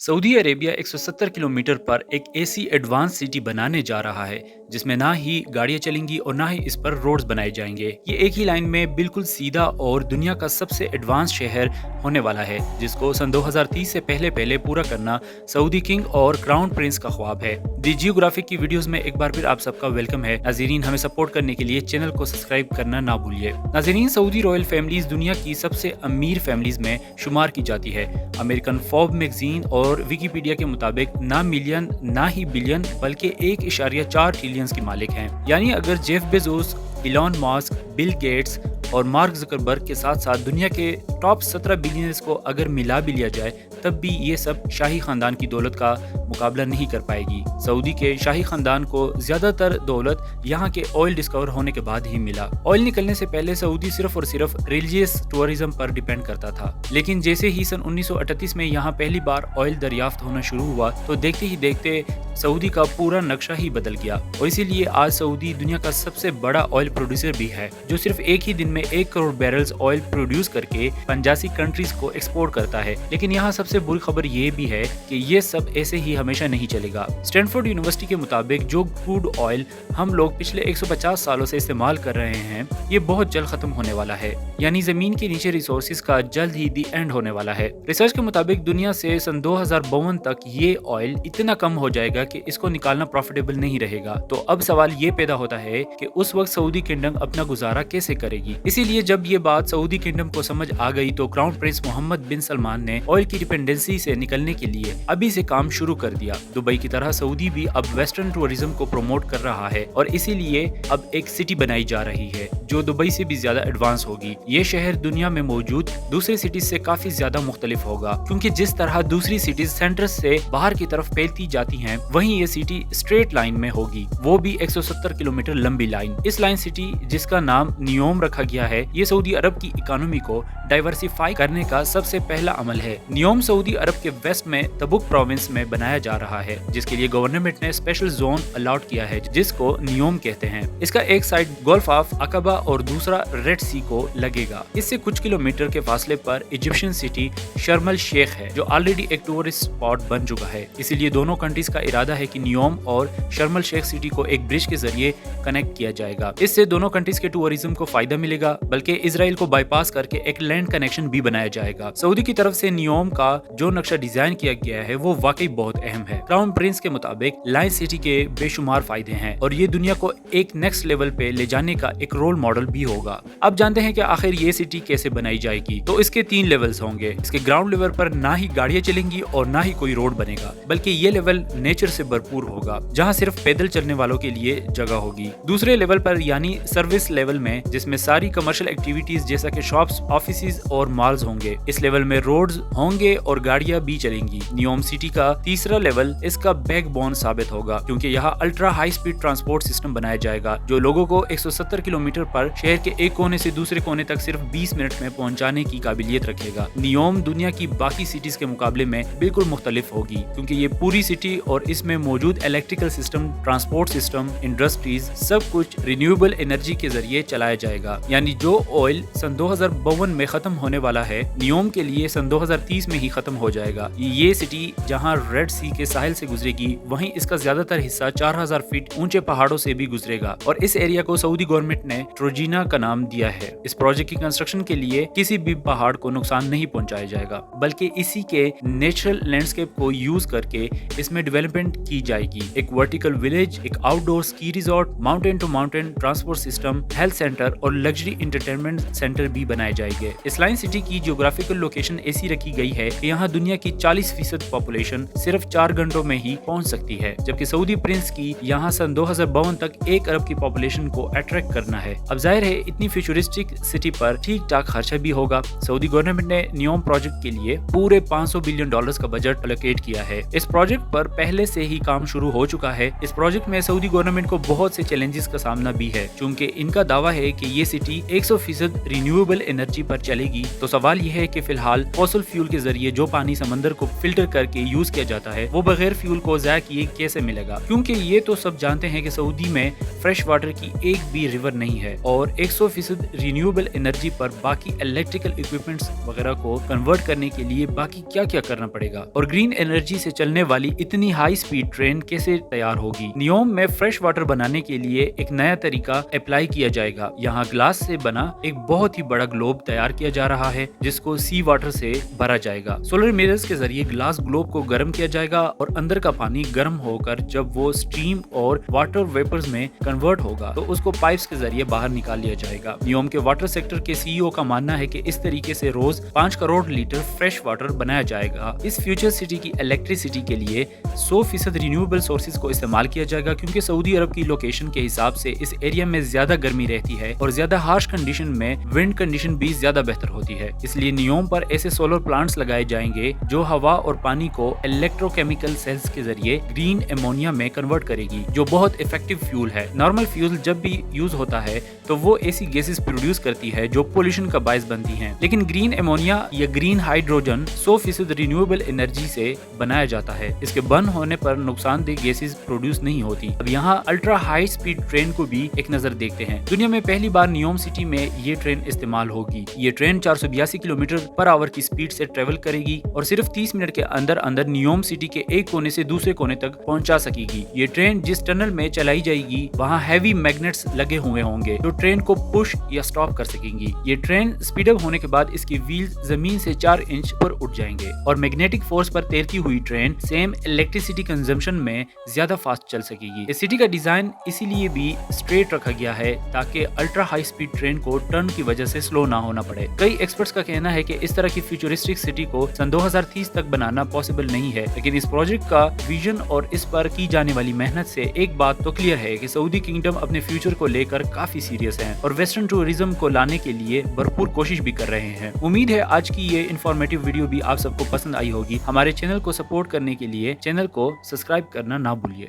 Saudi Arabia 170 kilometre पर एक ऐसी एडवांस सिटी बनाने जा रहा है जिसमें ना ही गाड़ियां चलेंगी और ना ही इस पर रोड्स बनाए जाएंगे। ये एक ही लाइन में बिल्कुल सीधा और दुनिया का सबसे एडवांस शहर होने वाला है, जिसको सन 2030 से पहले पहले पूरा करना सऊदी किंग और क्राउन प्रिंस का ख्वाब है। दी जियोग्राफिक की वीडियोस में एक बार फिर आप सबका वेलकम है। नाज़रीन, हमें सपोर्ट करने के लिए चैनल को सब्सक्राइब करना ना भूलिए। नाज़रीन, सऊदी रॉयल फैमिलीज दुनिया की सबसे अमीर फैमिलीज में शुमार की जाती है। अमेरिकन फोर्ब्स मैगजीन और विकिपीडिया के मुताबिक ना मिलियन ना ही बिलियन बल्कि 1.4 ट्रिलियन की मालिक हैं। यानी अगर Jeff Bezos, Elon Musk, Bill Gates और मार्क ज़करबर्ग के साथ साथ दुनिया के टॉप 17 बिलियनर्स को अगर मिला भी लिया जाए तब भी ये सब शाही खानदान की दौलत का मुकाबला नहीं कर पाएगी। सऊदी के शाही खानदान को ज्यादातर दौलत यहाँ के ऑयल डिस्कवर होने के बाद ही मिला। ऑयल निकलने से पहले सऊदी सिर्फ और सिर्फ रिलीजियस टूरिज्म पर डिपेंड करता था, लेकिन जैसे ही सन 1938 में यहाँ पहली बार ऑयल दरियाफ्त होना शुरू हुआ तो देखते ही देखते सऊदी का पूरा नक्शा ही बदल गया। और इसीलिए आज सऊदी दुनिया का सबसे बड़ा ऑयल प्रोड्यूसर भी है, जो सिर्फ एक ही दिन में 1 करोड़ बैरल्स ऑयल प्रोड्यूस करके 85 कंट्रीज को एक्सपोर्ट करता है। लेकिन यहाँ सबसे बुरी खबर ये भी है कि ये सब ऐसे ही हमेशा नहीं चलेगा। स्टैनफोर्ड यूनिवर्सिटी के मुताबिक जो क्रूड ऑयल हम लोग पिछले 150 सालों से इस्तेमाल कर रहे हैं, ये बहुत जल्द खत्म होने वाला है। यानी जमीन के नीचे रिसोर्सेज का जल्द ही दी एंड होने वाला है। रिसर्च के मुताबिक दुनिया से सन 2052 तक ये ऑयल इतना कम हो जाएगा कि इसको निकालना प्रॉफिटेबल नहीं रहेगा। तो अब सवाल ये पैदा होता है कि उस वक्त सऊदी किंगडम अपना गुजारा कैसे करेगी। इसीलिए जब ये बात सऊदी किंगडम को समझ आ गई तो क्राउन प्रिंस मोहम्मद बिन सलमान ने ऑयल की डिपेंडेंसी से निकलने के लिए अभी से काम शुरू कर दिया। दुबई की तरह सऊदी भी अब वेस्टर्न टूरिज्म को प्रमोट कर रहा है और इसीलिए अब एक सिटी बनाई जा रही है जो दुबई से भी ज्यादा एडवांस होगी। ये शहर दुनिया में मौजूद दूसरी सिटीज से काफी ज्यादा मुख्तलिफ होगा, क्योंकि जिस तरह दूसरी सिटीज सेंटर से बाहर की तरफ फैलती जाती हैं, वहीं ये सिटी स्ट्रेट लाइन में होगी, वो भी 170 किलोमीटर लंबी लाइन। इस लाइन सिटी जिसका नाम नियोम रखा गया है, ये सऊदी अरब की इकोनॉमी को डाइवर्सिफाई करने का सबसे पहला अमल है। नियोम सऊदी अरब के वेस्ट में तबुक प्रोविंस में बनाया जा रहा है, जिसके लिए गवर्नमेंट ने स्पेशल जोन अलॉट किया है जिसको नियोम कहते हैं। इसका एक साइड गोल्फ ऑफ अकबा और दूसरा रेड सी को लगेगा। इससे कुछ किलोमीटर के फासले पर इजिप्शियन सिटी शर्म अल शेख है, जो ऑलरेडी एक टूरिस्ट स्पॉट बन चुका है। इसीलिए दोनों कंट्रीज का इरादा है कि नियोम और शर्म अल शेख सिटी को एक ब्रिज के जरिए कनेक्ट किया जाएगा। इससे दोनों कंट्रीज के टूरिज्म को फायदा मिलेगा, बल्कि इजराइल को बाईपास करके एक लैंड कनेक्शन भी बनाया जाएगा। सऊदी की तरफ से नियोम का जो नक्शा डिजाइन किया गया है वो वाकई बहुत अहम है। क्राउन प्रिंस के मुताबिक लाइन सिटी के बेशुमार फायदे हैं और ये दुनिया को एक नेक्स्ट लेवल पे ले जाने का एक रोल मॉडल भी होगा। अब जानते हैं कि आखिर ये सिटी कैसे बनाई जाएगी। तो इसके 3 लेवल्स होंगे। इसके ग्राउंड लेवल पर ना ही गाड़ियां चलेंगी और ना ही कोई रोड बनेगा, बल्कि ये लेवल नेचर से भरपूर होगा, जहाँ सिर्फ पैदल चलने वालों के लिए जगह होगी। दूसरे लेवल पर यानी सर्विस लेवल में, जिसमें सारी कमर्शियल एक्टिविटीज जैसा कि शॉप्स, ऑफिसेज और मॉल्स होंगे, इस लेवल में रोड्स होंगे और गाड़ियां भी चलेंगी। नियोम सिटी का तीसरा लेवल इसका बैकबोन साबित होगा, क्योंकि यहाँ ultra high speed transport system बनाया जाएगा जो लोगों को 170 किलोमीटर पर शहर के एक कोने से दूसरे कोने तक सिर्फ 20 मिनट में पहुंचाने की काबिलियत रखेगा। नियोम दुनिया की बाकी सिटीज के मुकाबले में बिल्कुल मुख्तलिफ होगी, क्योंकि ये पूरी सिटी और इसमें मौजूद electrical system, transport system, industries सब कुछ रिन्यूएबल एनर्जी के जरिए चलाया जाएगा। यानी जो ऑयल सन 2052 में खत्म होने वाला है, नियोम के लिए सन 2030 में ही खत्म हो जाएगा। ये सिटी जहां रेड सी के साहिल से गुजरेगी, वहीं इसका ज्यादातर हिस्सा 4000 फीट ऊंचे पहाड़ों से भी गुजरेगा और इस एरिया को सऊदी गवर्नमेंट ने ट्रोजीना का नाम दिया है। इस प्रोजेक्ट की कंस्ट्रक्शन के लिए किसी भी पहाड़ को नुकसान नहीं पहुंचाया जाएगा, बल्कि इसी के नेचुरल लैंडस्केप को यूज करके इसमें डेवलपमेंट की जाएगी। एक वर्टिकल विलेज, एक outdoor ski resort, mountain to mountain transport system, health centre और लग्जरी एंटरटेनमेंट सेंटर भी बनाए जाएंगे। इस लाइन सिटी की ज्योग्राफिकल लोकेशन ऐसी रखी गई है कि यहाँ दुनिया की 40% पॉपुलेशन सिर्फ 4 घंटों में ही पहुँच सकती है, जबकि सऊदी प्रिंस की यहाँ सन 2052 तक 1 अरब की पॉपुलेशन को अट्रैक्ट करना है। अब जाहिर है इतनी फ्यूचरिस्टिक सिटी पर ठीक ठाक खर्चा भी होगा। सऊदी गवर्नमेंट ने नियोम प्रोजेक्ट के लिए पूरे $500 बिलियन का बजट एलोकेट किया है। इस प्रोजेक्ट पर पहले से ही काम शुरू हो चुका है। इस प्रोजेक्ट में सऊदी गवर्नमेंट को बहुत से चैलेंजेस का सामना भी है, क्योंकि इनका दावा है कि ये सिटी 100% रिन्यूएबल एनर्जी पर चलेगी। तो सवाल यह है कि फिलहाल फॉसिल फ्यूल के जरिए लिए जो पानी समंदर को फिल्टर करके यूज किया जाता है वो बगैर फ्यूल को ज़ाया किए कैसे मिलेगा, क्योंकि ये तो सब जानते हैं कि सऊदी में फ्रेश वाटर की एक भी रिवर नहीं है और 100% रिन्यूएबल एनर्जी पर बाकी इलेक्ट्रिकल इक्विपमेंट्स वगैरह को कन्वर्ट करने के लिए बाकी क्या क्या करना पड़ेगा और ग्रीन एनर्जी से चलने वाली इतनी हाई स्पीड ट्रेन कैसे तैयार होगी। नियोम में फ्रेश वाटर बनाने के लिए एक नया तरीका अप्लाई किया जाएगा। यहाँ ग्लास से बना एक बहुत ही बड़ा ग्लोब तैयार किया जा रहा है जिसको सी वाटर से भरा जाएगा। सोलर मिरर्स के जरिए ग्लास ग्लोब को गर्म किया जाएगा और अंदर का पानी गर्म होकर जब वो स्टीम और वाटर वेपर्स में कन्वर्ट होगा तो उसको पाइप्स के जरिए बाहर निकाल लिया जाएगा। नियोम के वाटर सेक्टर के सीईओ का मानना है कि इस तरीके से रोज 5 करोड़ लीटर फ्रेश वाटर बनाया जाएगा। इस फ्यूचर सिटी की इलेक्ट्रिसिटी के लिए 100% रिन्यूएबल सोर्सेज को इस्तेमाल किया जाएगा, क्योंकि सऊदी अरब की लोकेशन के हिसाब से इस एरिया में ज्यादा गर्मी रहती है और ज्यादा हार्श कंडीशन में विंड कंडीशन भी ज्यादा बेहतर होती है। इसलिए नियोम पर ऐसे सोलर प्लांट्स लगाए जाएंगे जो हवा और पानी को इलेक्ट्रोकेमिकल सेल्स के जरिए ग्रीन एमोनिया में कन्वर्ट करेगी, जो बहुत इफेक्टिव फ्यूल है। नॉर्मल फ्यूल जब भी यूज होता है तो वो ऐसी गैसेस प्रोड्यूस करती है जो पोल्यूशन का बायस बनती हैं, लेकिन ग्रीन एमोनिया या ग्रीन हाइड्रोजन 100% रिन्यूएबल एनर्जी से बनाया जाता है। इसके बर्न होने पर नुकसानदेह गैसेस प्रोड्यूस नहीं होती। अब यहाँ अल्ट्रा हाई स्पीड ट्रेन को भी एक नजर देखते हैं। दुनिया में पहली बार नियोम सिटी में ये ट्रेन इस्तेमाल होगी। ये ट्रेन 482 किलोमीटर पर आवर की स्पीड से ट्रेवल करेगी और सिर्फ 30 मिनट के अंदर अंदर नियोम सिटी के एक कोने से दूसरे कोने तक पहुंचा सकेगी। ये ट्रेन जिस टनल में चलाई जाएगी वहाँ हैवी मैग्नेट्स लगे हुए होंगे जो ट्रेन को पुश या स्टॉप कर सकेंगी। ये ट्रेन स्पीड अप होने के बाद इसकी व्हील्स जमीन से 4 इंच पर उठ जाएंगे और मैग्नेटिक फोर्स पर तैरती हुई ट्रेन सेम इलेक्ट्रिसिटी कंजम्पशन में ज्यादा फास्ट चल सकेगी। इस सिटी का डिजाइन इसीलिए भी स्ट्रेट रखा गया है ताकि अल्ट्रा हाई स्पीड ट्रेन को टर्न की वजह से स्लो ना होना पड़े। कई एक्सपर्ट्स का कहना है कि इस तरह की फ्यूचरिस्टिक सिटी को सन 2030 तक बनाना पॉसिबल नहीं है, लेकिन इस प्रोजेक्ट का विजन और इस पर की जाने वाली मेहनत से एक बात तो क्लियर है कि सऊदी किंगडम अपने फ्यूचर को लेकर काफी सीरियस है और वेस्टर्न टूरिज्म को लाने के लिए भरपूर कोशिश भी कर रहे हैं। उम्मीद है आज की ये इन्फॉर्मेटिव वीडियो भी आप सबको पसंद आई होगी। हमारे चैनल को सपोर्ट करने के लिए चैनल को सब्सक्राइब करना ना भूलिए।